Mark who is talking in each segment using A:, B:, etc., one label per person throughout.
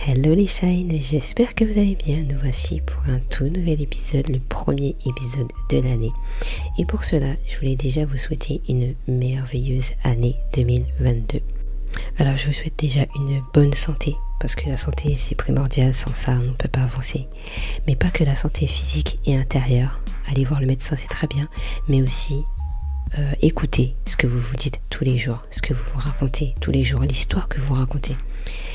A: Hello les shines, j'espère que vous allez bien. Nous voici pour un tout nouvel épisode, le premier épisode de l'année. Et pour cela, je voulais déjà vous souhaiter une merveilleuse année 2022. Alors je vous souhaite déjà une bonne santé, parce que la santé c'est primordial, sans ça on ne peut pas avancer. Mais pas que la santé physique et intérieure, aller voir le médecin c'est très bien, mais aussi écoutez ce que vous vous dites tous les jours, ce que vous vous racontez tous les jours, l'histoire que vous racontez.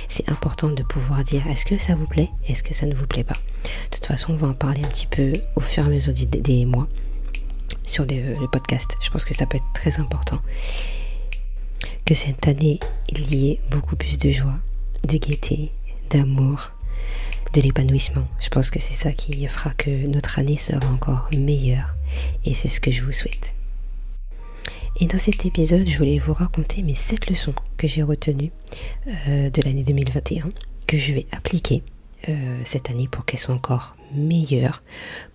A: C'est important de pouvoir dire est-ce que ça vous plaît, est-ce que ça ne vous plaît pas. De toute façon, on va en parler un petit peu au fur et à mesure des mois sur le podcast. Je pense que ça peut être très important. Que cette année, il y ait beaucoup plus de joie, de gaieté, d'amour, de l'épanouissement. Je pense que c'est ça qui fera que notre année sera encore meilleure. Et c'est ce que je vous souhaite. Et dans cet épisode, je voulais vous raconter mes 7 leçons que j'ai retenues de l'année 2021, que je vais appliquer cette année pour qu'elles soient encore meilleures,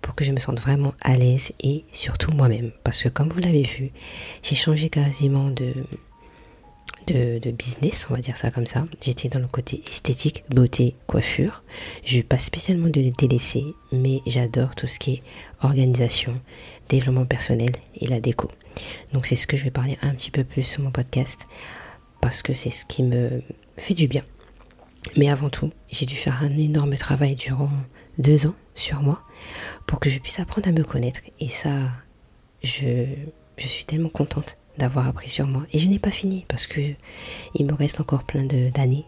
A: pour que je me sente vraiment à l'aise et surtout moi-même. Parce que comme vous l'avez vu, j'ai changé quasiment de business, on va dire ça comme ça. J'étais dans le côté esthétique, beauté, coiffure. Je ne vais pas spécialement de les délaisser, mais j'adore tout ce qui est organisation, développement personnel et la déco. Donc c'est ce que je vais parler un petit peu plus sur mon podcast, parce que c'est ce qui me fait du bien. Mais avant tout, j'ai dû faire un énorme travail durant 2 ans sur moi, pour que je puisse apprendre à me connaître. Et ça, je suis tellement contente d'avoir appris sur moi. Et je n'ai pas fini, parce que il me reste encore plein d'années.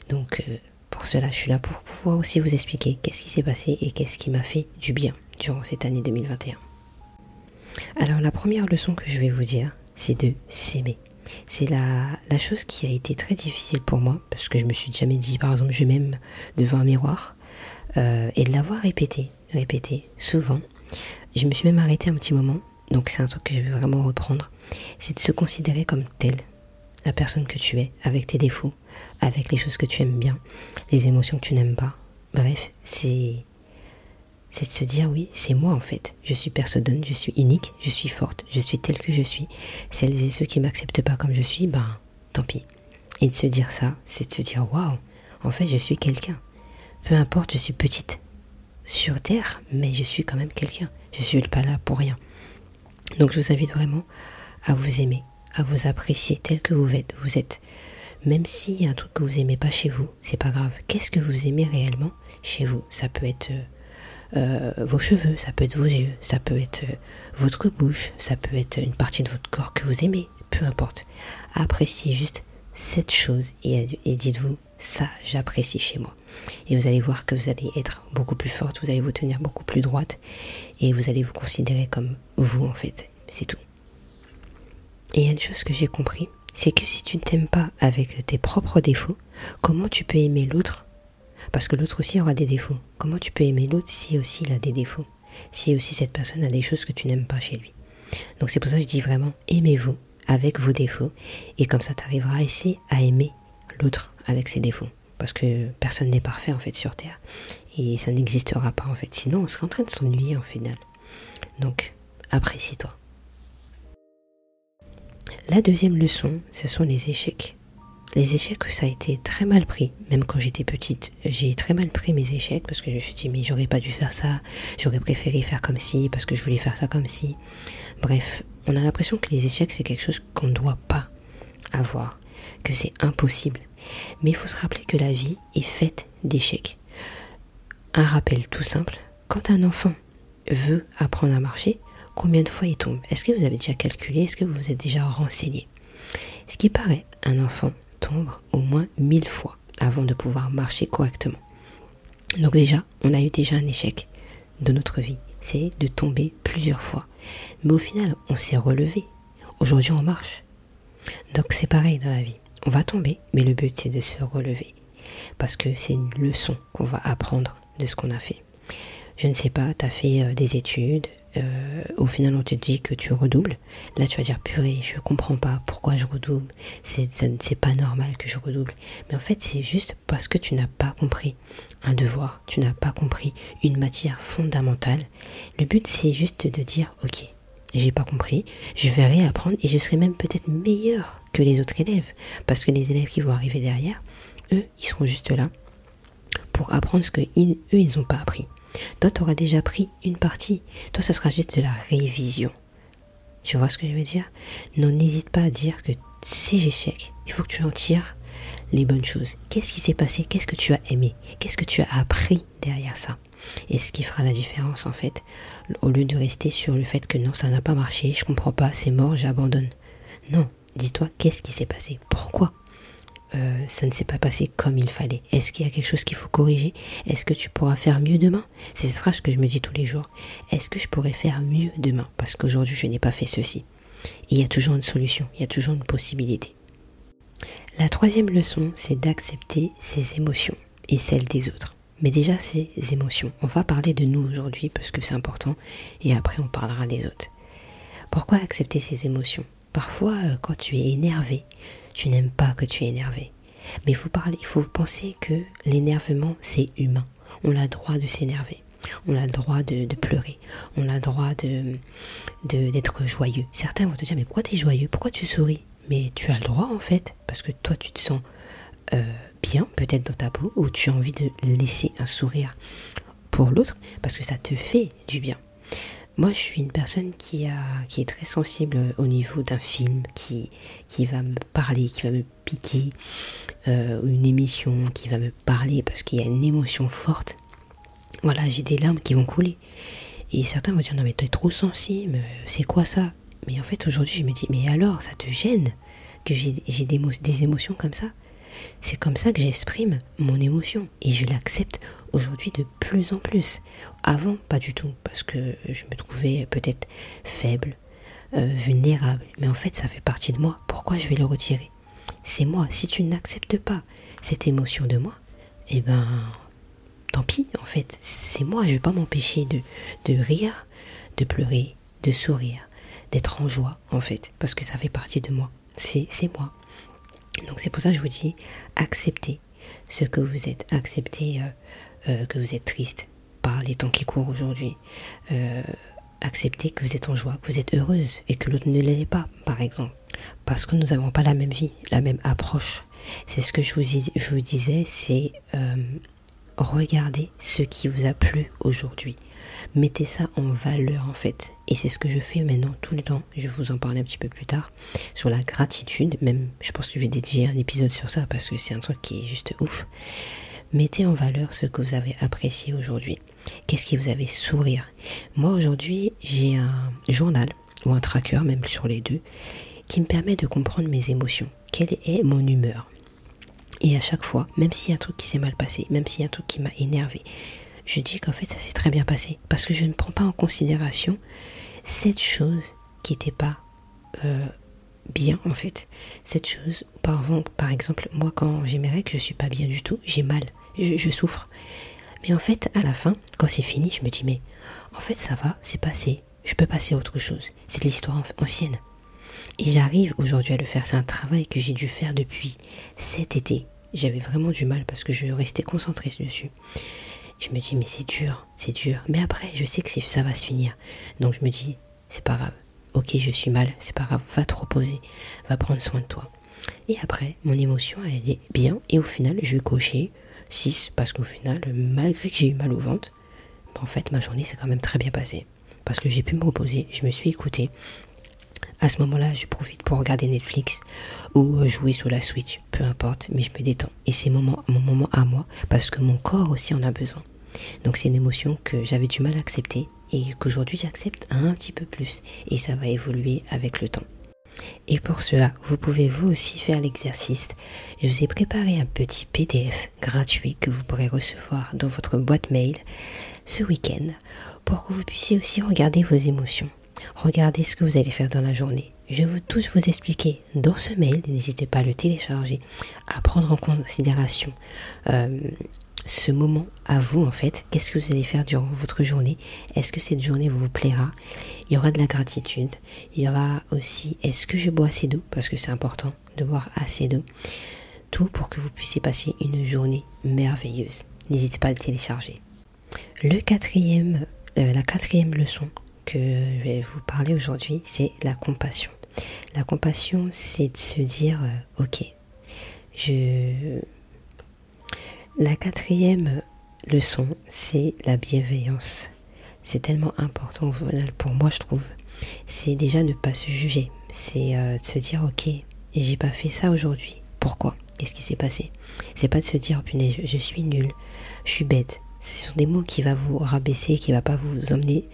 A: Donc pour cela, je suis là pour pouvoir aussi vous expliquer qu'est-ce qui s'est passé et qu'est-ce qui m'a fait du bien durant cette année 2021. Alors la première leçon que je vais vous dire, c'est de s'aimer. C'est la chose qui a été très difficile pour moi, parce que je me suis jamais dit, par exemple, je m'aime devant un miroir, et de l'avoir répété souvent. Je me suis même arrêtée un petit moment, donc c'est un truc que je vais vraiment reprendre. C'est de se considérer comme tel, la personne que tu es, avec tes défauts, avec les choses que tu aimes bien, les émotions que tu n'aimes pas. Bref, c'est de se dire oui, c'est moi en fait. Je suis personne, je suis unique, je suis forte, je suis telle que je suis. Celles et ceux qui m'acceptent pas comme je suis, ben tant pis. Et de se dire ça, c'est de se dire waouh, en fait je suis quelqu'un. Peu importe, je suis petite sur terre, mais je suis quand même quelqu'un. Je suis pas là pour rien. Donc je vous invite vraiment à vous aimer, à vous apprécier tel que vous êtes. Même s'il y a un truc que vous aimez pas chez vous, c'est pas grave. Qu'est-ce que vous aimez réellement chez vous? Ça peut être vos cheveux, ça peut être vos yeux, ça peut être votre bouche, ça peut être une partie de votre corps que vous aimez, peu importe. Appréciez juste cette chose et dites-vous, ça j'apprécie chez moi. Et vous allez voir que vous allez être beaucoup plus forte, vous allez vous tenir beaucoup plus droite et vous allez vous considérer comme vous en fait, c'est tout. Et il y a une chose que j'ai compris, c'est que si tu ne t'aimes pas avec tes propres défauts, comment tu peux aimer l'autre? Parce que l'autre aussi aura des défauts. Comment tu peux aimer l'autre si aussi il a des défauts? Si aussi cette personne a des choses que tu n'aimes pas chez lui. Donc c'est pour ça que je dis vraiment, aimez-vous avec vos défauts. Et comme ça, tu arriveras ici à aimer l'autre avec ses défauts. Parce que personne n'est parfait en fait sur Terre. Et ça n'existera pas en fait. Sinon, on serait en train de s'ennuyer en final. Donc, apprécie-toi. La deuxième leçon, ce sont les échecs. Les échecs, ça a été très mal pris, même quand j'étais petite. J'ai très mal pris mes échecs parce que je me suis dit, mais j'aurais pas dû faire ça, j'aurais préféré faire comme ci, parce que je voulais faire ça comme ci. Bref, on a l'impression que les échecs, c'est quelque chose qu'on ne doit pas avoir, que c'est impossible. Mais il faut se rappeler que la vie est faite d'échecs. Un rappel tout simple, quand un enfant veut apprendre à marcher, combien de fois il tombe? Est-ce que vous avez déjà calculé? Est-ce que vous vous êtes déjà renseigné? Ce qui paraît, un enfant tombe au moins 1000 fois avant de pouvoir marcher correctement. Donc déjà, on a eu déjà un échec de notre vie, c'est de tomber plusieurs fois. Mais au final, on s'est relevé. Aujourd'hui, on marche. Donc c'est pareil dans la vie. On va tomber, mais le but c'est de se relever. Parce que c'est une leçon qu'on va apprendre de ce qu'on a fait. Je ne sais pas, tu as fait des études, au final on te dit que tu redoubles. Là tu vas dire purée, je comprends pas pourquoi je redouble, c'est pas normal que je redouble. Mais en fait c'est juste parce que tu n'as pas compris un devoir, tu n'as pas compris une matière fondamentale. Le but c'est juste de dire ok, j'ai pas compris, je vais réapprendre et je serai même peut-être meilleur que les autres élèves, parce que les élèves qui vont arriver derrière, eux ils seront juste là pour apprendre ce eux, ils n'ont pas appris. Toi, tu auras déjà appris une partie. Toi, ça sera juste de la révision. Tu vois ce que je veux dire? Non, n'hésite pas à dire que ces échecs, il faut que tu en tires les bonnes choses. Qu'est-ce qui s'est passé? Qu'est-ce que tu as aimé? Qu'est-ce que tu as appris derrière ça? Et ce qui fera la différence, en fait, au lieu de rester sur le fait que non, ça n'a pas marché, je comprends pas, c'est mort, j'abandonne. Non, dis-toi, qu'est-ce qui s'est passé? Pourquoi ça ne s'est pas passé comme il fallait? Est-ce qu'il y a quelque chose qu'il faut corriger? Est-ce que tu pourras faire mieux demain? C'est cette phrase que je me dis tous les jours. Est-ce que je pourrais faire mieux demain? Parce qu'aujourd'hui, je n'ai pas fait ceci. Et il y a toujours une solution, il y a toujours une possibilité. La troisième leçon, c'est d'accepter ses émotions et celles des autres. Mais déjà, ces émotions. On va parler de nous aujourd'hui parce que c'est important et après on parlera des autres. Pourquoi accepter ses émotions? Parfois, quand tu es énervé, tu n'aimes pas que tu es énervé. Mais il faut penser que l'énervement, c'est humain. On a le droit de s'énerver. On a le droit de pleurer. On a le droit d'être joyeux. Certains vont te dire, mais pourquoi tu es joyeux? Pourquoi tu souris? Mais tu as le droit en fait, parce que toi tu te sens bien, peut-être dans ta peau, ou tu as envie de laisser un sourire pour l'autre, parce que ça te fait du bien. Moi, je suis une personne qui est très sensible au niveau d'un film qui va me parler, qui va me piquer, une émission qui va me parler parce qu'il y a une émotion forte. Voilà, j'ai des larmes qui vont couler. Et certains vont dire, non mais t'es trop sensible, c'est quoi ça? Mais en fait, aujourd'hui, je me dis, mais alors, ça te gêne que j'ai des émotions comme ça? C'est comme ça que j'exprime mon émotion et je l'accepte aujourd'hui de plus en plus. Avant, pas du tout, parce que je me trouvais peut-être faible, vulnérable. Mais en fait, ça fait partie de moi. Pourquoi je vais le retirer? C'est moi. Si tu n'acceptes pas cette émotion de moi, eh ben, tant pis, en fait. C'est moi. Je ne vais pas m'empêcher de rire, de pleurer, de sourire, d'être en joie, en fait, parce que ça fait partie de moi. C'est moi. Donc c'est pour ça que je vous dis, acceptez ce que vous êtes, acceptez que vous êtes triste par les temps qui courent aujourd'hui, acceptez que vous êtes en joie, que vous êtes heureuse et que l'autre ne l'est pas, par exemple, parce que nous n'avons pas la même vie, la même approche. C'est ce que je vous disais, c'est regardez ce qui vous a plu aujourd'hui. Mettez ça en valeur en fait. Et c'est ce que je fais maintenant tout le temps. Je vais vous en parler un petit peu plus tard. Sur la gratitude. Même, je pense que je vais dédier un épisode sur ça parce que c'est un truc qui est juste ouf. Mettez en valeur ce que vous avez apprécié aujourd'hui. Qu'est-ce qui vous avait sourire? Moi aujourd'hui, j'ai un journal ou un tracker, même sur les deux, qui me permet de comprendre mes émotions. Quelle est mon humeur? Et à chaque fois, même s'il y a un truc qui s'est mal passé, même s'il y a un truc qui m'a énervé, je dis qu'en fait ça s'est très bien passé. Parce que je ne prends pas en considération cette chose qui n'était pas bien en fait. Cette chose, par exemple, moi quand j'ai mes règles, je suis pas bien du tout, j'ai mal, je souffre. Mais en fait, à la fin, quand c'est fini, je me dis mais en fait ça va, c'est passé, je peux passer à autre chose. C'est de l'histoire ancienne. Et j'arrive aujourd'hui à le faire. C'est un travail que j'ai dû faire depuis cet été. J'avais vraiment du mal parce que je restais concentrée dessus. Je me dis, mais c'est dur. Mais après, je sais que ça va se finir. Donc je me dis, c'est pas grave. Ok, je suis mal, c'est pas grave. Va te reposer. Va prendre soin de toi. Et après, mon émotion, elle est bien. Et au final, je vais cocher 6. Parce qu'au final, malgré que j'ai eu mal au ventre, en fait, ma journée s'est quand même très bien passée. Parce que j'ai pu me reposer. Je me suis écoutée. À ce moment-là, je profite pour regarder Netflix ou jouer sur la Switch, peu importe, mais je me détends. Et c'est mon moment à moi, parce que mon corps aussi en a besoin. Donc c'est une émotion que j'avais du mal à accepter et qu'aujourd'hui j'accepte un petit peu plus. Et ça va évoluer avec le temps. Et pour cela, vous pouvez vous aussi faire l'exercice. Je vous ai préparé un petit PDF gratuit que vous pourrez recevoir dans votre boîte mail ce week-end pour que vous puissiez aussi regarder vos émotions. Regardez ce que vous allez faire dans la journée. Je vais tous vous expliquer dans ce mail, n'hésitez pas à le télécharger, à prendre en considération ce moment à vous en fait. Qu'est-ce que vous allez faire durant votre journée? Est-ce que cette journée vous plaira? Il y aura de la gratitude. Il y aura aussi, est-ce que je bois assez d'eau? Parce que c'est important de boire assez d'eau. Tout pour que vous puissiez passer une journée merveilleuse. N'hésitez pas à le télécharger. La quatrième leçon que je vais vous parler aujourd'hui, c'est la compassion. La compassion, c'est de se dire, ok, la quatrième leçon, c'est la bienveillance. C'est tellement important pour moi, je trouve. C'est déjà ne pas se juger. C'est de se dire, ok, j'ai pas fait ça aujourd'hui. Pourquoi? Qu'est-ce qui s'est passé? C'est pas de se dire, punaise, je suis nulle, je suis bête. Ce sont des mots qui vont vous rabaisser, qui ne vont pas vous emmener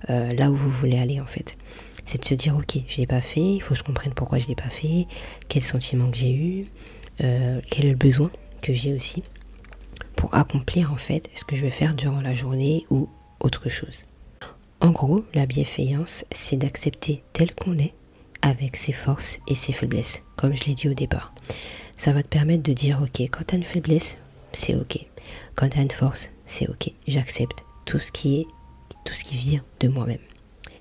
A: là où vous voulez aller en fait. C'est de se dire, ok, je l'ai pas fait, il faut que je comprenne pourquoi je l'ai pas fait, quel sentiment que j'ai eu, quel est le besoin que j'ai aussi, pour accomplir en fait ce que je vais faire durant la journée ou autre chose. En gros, la bienveillance, c'est d'accepter tel qu'on est, avec ses forces et ses faiblesses, comme je l'ai dit au départ. Ça va te permettre de dire, ok, quand tu as une faiblesse, c'est ok. Quand tu as une force, c'est ok. J'accepte tout ce qui vient de moi-même.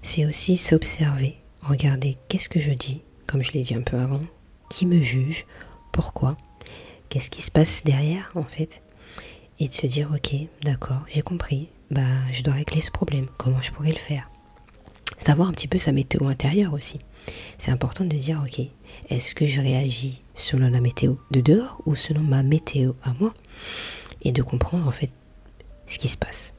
A: C'est aussi s'observer, regarder qu'est-ce que je dis, comme je l'ai dit un peu avant, qui me juge, pourquoi, qu'est-ce qui se passe derrière en fait, et de se dire, ok, d'accord, j'ai compris, je dois régler ce problème, comment je pourrais le faire. Savoir un petit peu sa météo intérieure aussi. C'est important de dire, ok, est-ce que je réagis selon la météo de dehors ou selon ma météo à moi? Et de comprendre en fait ce qui se passe.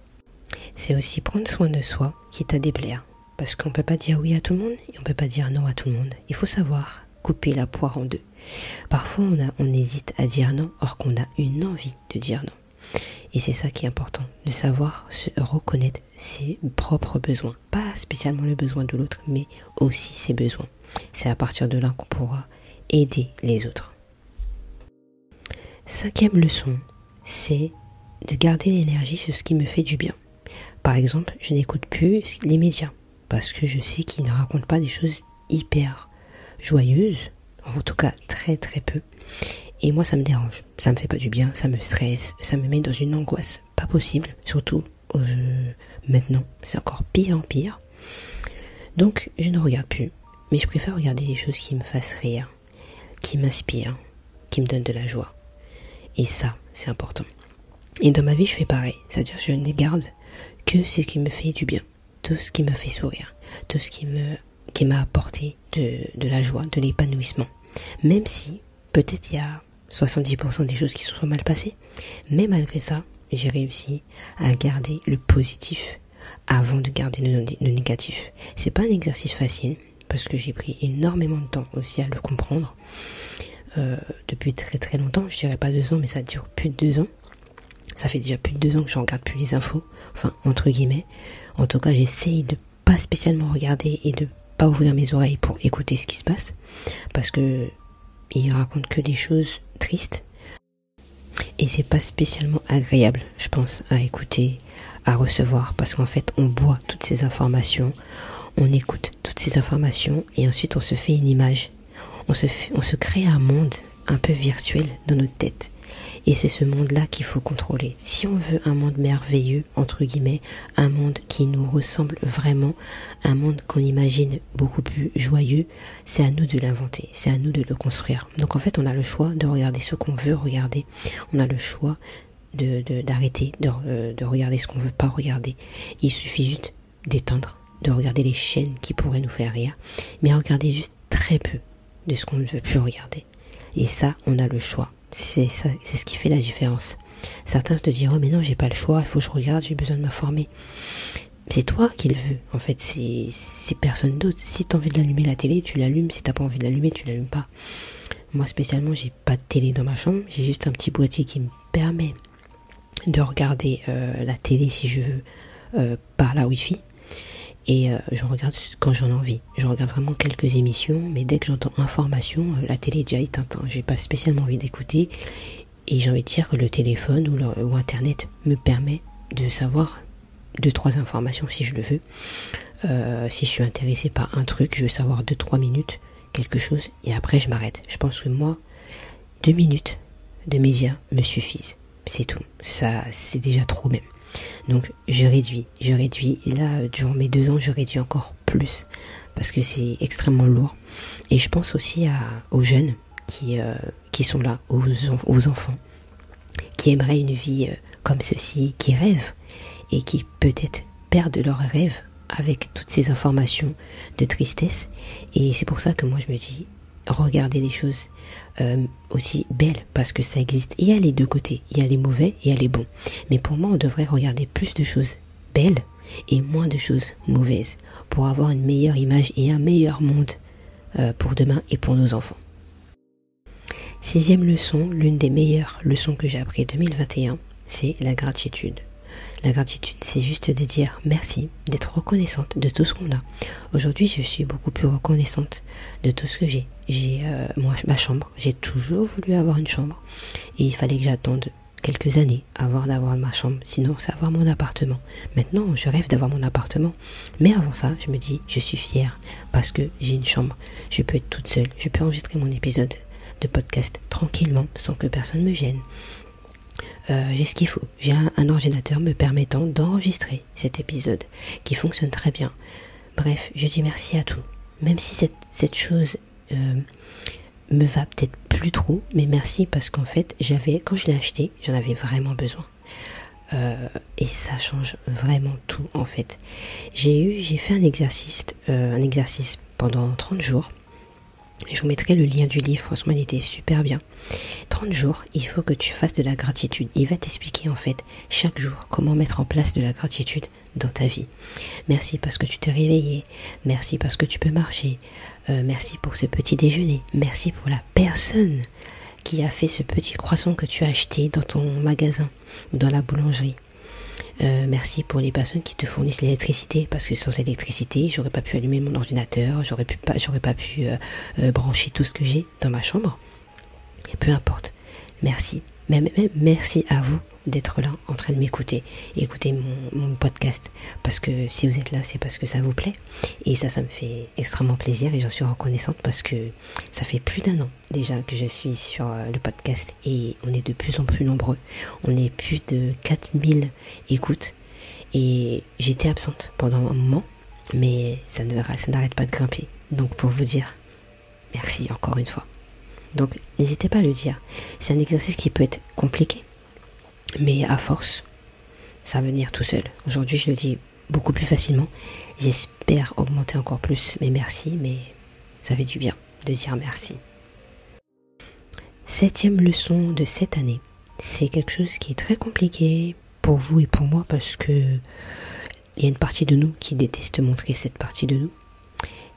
A: C'est aussi prendre soin de soi, quitte à déplaire. Parce qu'on ne peut pas dire oui à tout le monde et on ne peut pas dire non à tout le monde. Il faut savoir couper la poire en deux. Parfois on hésite à dire non, or qu'on a une envie de dire non. Et c'est ça qui est important, de savoir se reconnaître ses propres besoins. Pas spécialement le besoin de l'autre, mais aussi ses besoins. C'est à partir de là qu'on pourra aider les autres. 5e leçon, c'est de garder l'énergie sur ce qui me fait du bien. Par exemple, je n'écoute plus les médias, parce que je sais qu'ils ne racontent pas des choses hyper joyeuses, en tout cas très très peu. Et moi ça me dérange, ça me fait pas du bien, ça me stresse, ça me met dans une angoisse pas possible, surtout maintenant, c'est encore pire en pire. Donc je ne regarde plus, mais je préfère regarder des choses qui me fassent rire, qui m'inspirent, qui me donnent de la joie. Et ça, c'est important. Et dans ma vie, je fais pareil, c'est-à-dire je ne garde que ce qui me fait du bien, tout ce qui m'a fait sourire, tout ce qui m'a apporté de la joie, de l'épanouissement. Même si peut-être il y a 70% des choses qui se sont mal passées, mais malgré ça, j'ai réussi à garder le positif avant de garder le négatif. C'est pas un exercice facile, parce que j'ai pris énormément de temps aussi à le comprendre. Depuis très très longtemps, je dirais pas 2 ans, mais ça dure plus de 2 ans. Ça fait déjà plus de 2 ans que je regarde plus les infos, enfin entre guillemets. En tout cas, j'essaye de pas spécialement regarder et de pas ouvrir mes oreilles pour écouter ce qui se passe, parce que ils racontent que des choses tristes et c'est pas spécialement agréable, je pense, à écouter, à recevoir, parce qu'en fait on boit toutes ces informations, on écoute toutes ces informations et ensuite on se fait une image, on se crée un monde un peu virtuel dans notre tête. Et c'est ce monde-là qu'il faut contrôler. Si on veut un monde merveilleux, entre guillemets, un monde qui nous ressemble vraiment, un monde qu'on imagine beaucoup plus joyeux, c'est à nous de l'inventer, c'est à nous de le construire. Donc en fait, on a le choix de regarder ce qu'on veut regarder. On a le choix d'arrêter de regarder ce qu'on veut pas regarder. Il suffit juste d'éteindre, de regarder les chaînes qui pourraient nous faire rire, mais regarder juste très peu de ce qu'on ne veut plus regarder. Et ça, on a le choix. C'est ça, c'est ce qui fait la différence. Certains te diront, mais non, j'ai pas le choix, il faut que je regarde, j'ai besoin de m'informer. C'est toi qui le veux, en fait, c'est personne d'autre. Si t'as envie de l'allumer la télé, tu l'allumes, si t'as pas envie de l'allumer, tu l'allumes pas. Moi, spécialement, j'ai pas de télé dans ma chambre, j'ai juste un petit boîtier qui me permet de regarder la télé si je veux par la Wi-Fi. Et je regarde quand j'en ai envie. Je regarde vraiment quelques émissions, mais dès que j'entends information, la télé est déjà éteinte. J'ai pas spécialement envie d'écouter. Et j'ai envie de dire que le téléphone ou Internet me permet de savoir 2-3 informations si je le veux. Si je suis intéressée par un truc, je veux savoir 2-3 minutes, quelque chose, et après je m'arrête. Je pense que moi, 2 minutes de médias me suffisent. C'est tout. Ça, c'est déjà trop même. Donc je réduis, et là durant mes 2 ans je réduis encore plus parce que c'est extrêmement lourd. Et je pense aussi aux jeunes qui sont là, aux enfants qui aimeraient une vie comme ceci, qui rêvent et qui peut-être perdent leurs rêves avec toutes ces informations de tristesse. Et c'est pour ça que moi je me dis, regarder les choses aussi belles, parce que ça existe. Il y a les deux côtés, il y a les mauvais et il y a les bons. Mais pour moi, on devrait regarder plus de choses belles et moins de choses mauvaises pour avoir une meilleure image et un meilleur monde pour demain et pour nos enfants. 6e leçon, l'une des meilleures leçons que j'ai appris en 2021, c'est la gratitude. La gratitude, c'est juste de dire merci, d'être reconnaissante de tout ce qu'on a. Aujourd'hui, je suis beaucoup plus reconnaissante de tout ce que j'ai. J'ai ma chambre, j'ai toujours voulu avoir une chambre et il fallait que j'attende quelques années avant d'avoir ma chambre, sinon c'est avoir mon appartement. Maintenant, je rêve d'avoir mon appartement, mais avant ça, je me dis, je suis fière parce que j'ai une chambre, je peux être toute seule, je peux enregistrer mon épisode de podcast tranquillement sans que personne me gêne. J'ai ce qu'il faut, j'ai un ordinateur me permettant d'enregistrer cet épisode qui fonctionne très bien. Bref, je dis merci à tout, même si cette chose me va peut-être plus trop, mais merci parce qu'en fait, quand je l'ai acheté, j'en avais vraiment besoin. Et ça change vraiment tout en fait. J'ai fait un exercice pendant 30 jours. Je vous mettrai le lien du livre, franchement il était super bien. 30 jours, il faut que tu fasses de la gratitude. Il va t'expliquer en fait chaque jour comment mettre en place de la gratitude dans ta vie. Merci parce que tu t'es réveillé, merci parce que tu peux marcher, merci pour ce petit déjeuner, merci pour la personne qui a fait ce petit croissant que tu as acheté dans ton magasin ou dans la boulangerie. Merci pour les personnes qui te fournissent l'électricité, parce que sans électricité, j'aurais pas pu allumer mon ordinateur, j'aurais pas pu brancher tout ce que j'ai dans ma chambre. Et peu importe. Merci. Même merci à vous d'être là en train de m'écouter, écouter mon podcast, parce que si vous êtes là, c'est parce que ça vous plaît, et ça me fait extrêmement plaisir et j'en suis reconnaissante parce que ça fait plus d'1 an déjà que je suis sur le podcast et on est de plus en plus nombreux, on est plus de 4000 écoutes et j'étais absente pendant un moment, mais ça n'arrête pas de grimper, donc pour vous dire merci encore une fois. Donc n'hésitez pas à le dire, c'est un exercice qui peut être compliqué, mais à force, ça va venir tout seul. Aujourd'hui, je le dis beaucoup plus facilement. J'espère augmenter encore plus mes merci, mais ça fait du bien de dire merci. 7e leçon de cette année. C'est quelque chose qui est très compliqué pour vous et pour moi parce que il y a une partie de nous qui déteste montrer cette partie de nous.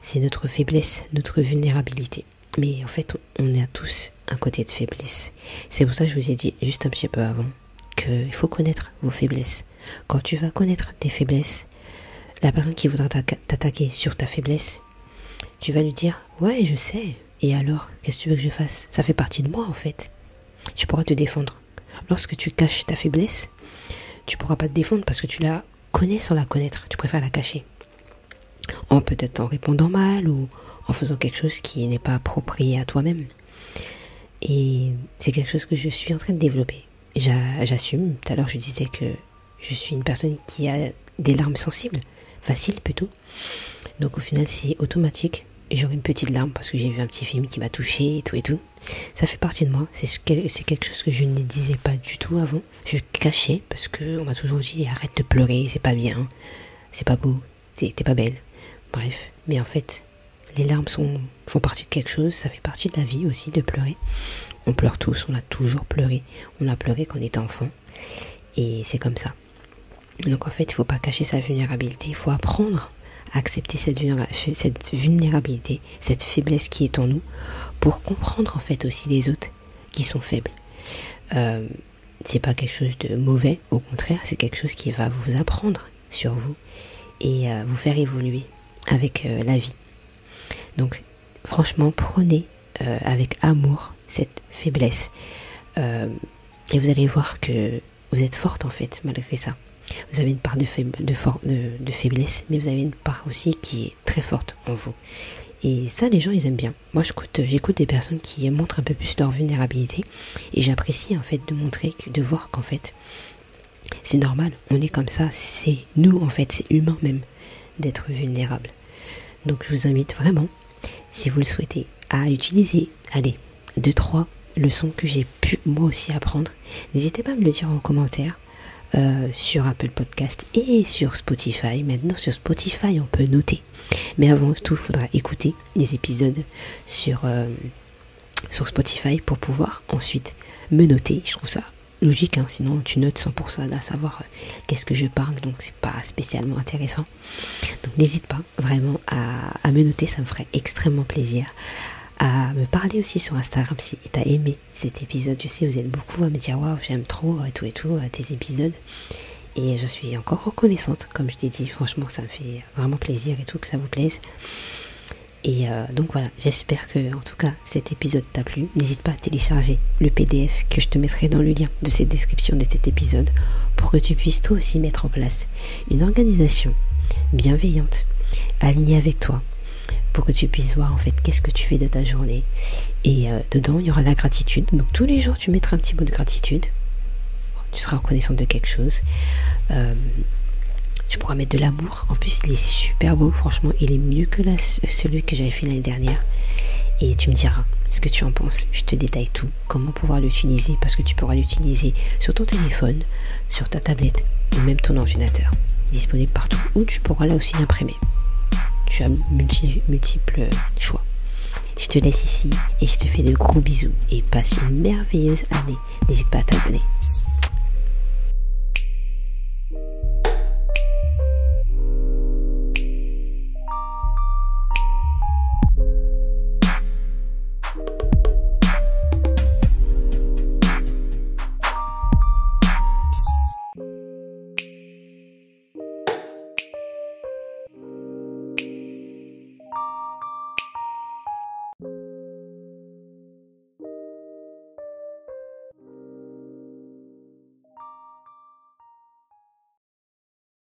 A: C'est notre faiblesse, notre vulnérabilité. Mais en fait, on a tous un côté de faiblesse. C'est pour ça que je vous ai dit juste un petit peu avant qu'il faut connaître vos faiblesses. Quand tu vas connaître tes faiblesses, la personne qui voudra t'attaquer sur ta faiblesse, tu vas lui dire « Ouais, je sais. Et alors, qu'est-ce que tu veux que je fasse ? Ça fait partie de moi, en fait. » Tu pourras te défendre. Lorsque tu caches ta faiblesse, tu pourras pas te défendre parce que tu la connais sans la connaître. Tu préfères la cacher. Peut-être en répondant mal ou en faisant quelque chose qui n'est pas approprié à toi-même. Et c'est quelque chose que je suis en train de développer. J'assume. Tout à l'heure, je disais que je suis une personne qui a des larmes sensibles, faciles plutôt. Donc au final, c'est automatique. J'aurai une petite larme parce que j'ai vu un petit film qui m'a touchée et tout et tout. Ça fait partie de moi. C'est quelque chose que je ne disais pas du tout avant. Je cachais parce que on m'a toujours dit arrête de pleurer, c'est pas bien, c'est pas beau, t'es pas belle. Bref, mais en fait, les larmes font partie de quelque chose. Ça fait partie de la vie aussi de pleurer. On pleure tous, on a toujours pleuré. On a pleuré quand on était enfant. Et c'est comme ça. Donc en fait, il ne faut pas cacher sa vulnérabilité. Il faut apprendre à accepter cette vulnérabilité, cette faiblesse qui est en nous, pour comprendre en fait aussi les autres qui sont faibles. C'est pas quelque chose de mauvais, au contraire, c'est quelque chose qui va vous apprendre sur vous et vous faire évoluer avec la vie. Donc franchement, prenez avec amour cette faiblesse et vous allez voir que vous êtes forte en fait malgré ça. Vous avez une part de faiblesse, mais vous avez une part aussi qui est très forte en vous. Et ça, les gens, ils aiment bien. Moi, j'écoute des personnes qui montrent un peu plus leur vulnérabilité, et j'apprécie en fait de voir qu'en fait, c'est normal. On est comme ça. C'est nous en fait, c'est humain même d'être vulnérable. Donc, je vous invite vraiment, si vous le souhaitez, à utiliser, 2-3 leçons que j'ai pu moi aussi apprendre. N'hésitez pas à me le dire en commentaire. Sur Apple Podcast et sur Spotify. Maintenant sur Spotify on peut noter, Mais avant tout, il faudra écouter les épisodes sur Spotify pour pouvoir ensuite me noter. Je trouve ça logique, hein, sinon tu notes 100% à savoir qu'est-ce que je parle, donc c'est pas spécialement intéressant. Donc n'hésite pas vraiment à me noter, ça me ferait extrêmement plaisir. À me parler aussi sur Instagram si tu as aimé cet épisode. Je sais, vous êtes beaucoup à me dire waouh, j'aime trop et tout tes épisodes. Et je suis encore reconnaissante, comme je t'ai dit, franchement ça me fait vraiment plaisir et tout que ça vous plaise. Et donc voilà, j'espère que en tout cas cet épisode t'a plu. N'hésite pas à télécharger le PDF que je te mettrai dans le lien de cette description de cet épisode pour que tu puisses toi aussi mettre en place une organisation bienveillante, alignée avec toi, pour que tu puisses voir en fait qu'est-ce que tu fais de ta journée. Et dedans il y aura la gratitude, donc tous les jours tu mettras un petit mot de gratitude, tu seras reconnaissante de quelque chose. Tu pourras mettre de l'amour. En plus, il est super beau. Franchement, il est mieux que celui que j'avais fait l'année dernière. Et tu me diras ce que tu en penses. Je te détaille tout. Comment pouvoir l'utiliser. Parce que tu pourras l'utiliser sur ton téléphone, sur ta tablette ou même ton ordinateur. Disponible partout. Ou tu pourras là aussi l'imprimer. Tu as multiples choix. Je te laisse ici et je te fais de gros bisous. Et passe une merveilleuse année. N'hésite pas à t'abonner.